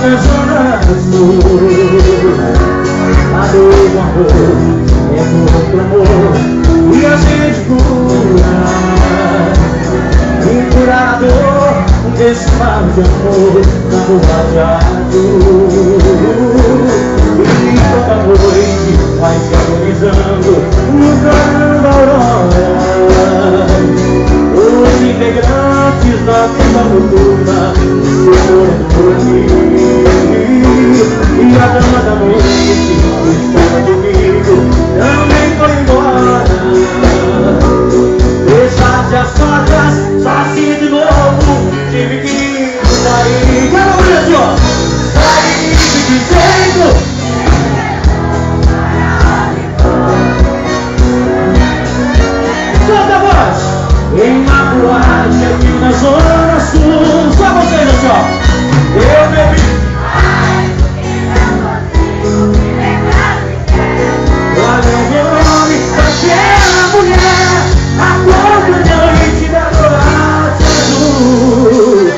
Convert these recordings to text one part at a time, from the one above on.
da zona sul. Amor, amor, é muito amor, e a gente cura. E curar a dor desse mal de amor no radiado. E toda noite vai se agonizando no canto da aurora. Os integrantes da vida noturna morando por mim. E a dama da noite que estava comigo também foi embora. Deixar de as portas, saci de novo, tive que sair. Quero ver assim, ó. Sair de jeito. Solta a voz. Em uma boate aqui na zona sul. Só vocês assim, ó. Eu bebi. Olha o meu nome daquela mulher, a cor da noite da boate azul.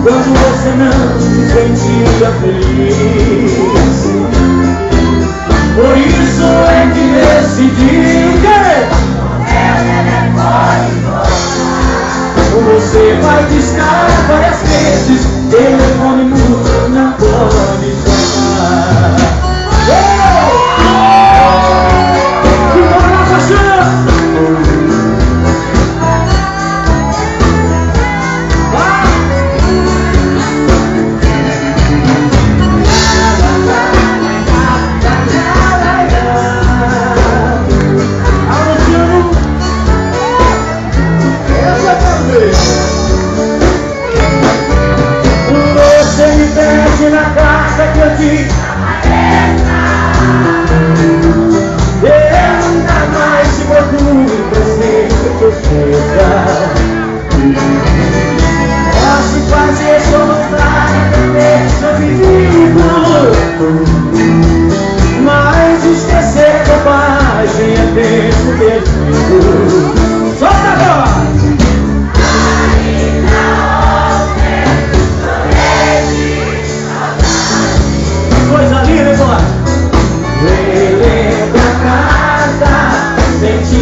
Quando você não se sentia feliz, por isso é que decidi você vai discar várias vezes, telefone mudo, não pode chamar. Que bora, paixão! Na carta que eu te eu nunca mais te procuro pra sempre que eu seja. Posso fazer sua vontade, também seu pedido, mas esquecer bobagem é tempo perdido. Solta agora! Coisa linda, hein, relembra a carta, senti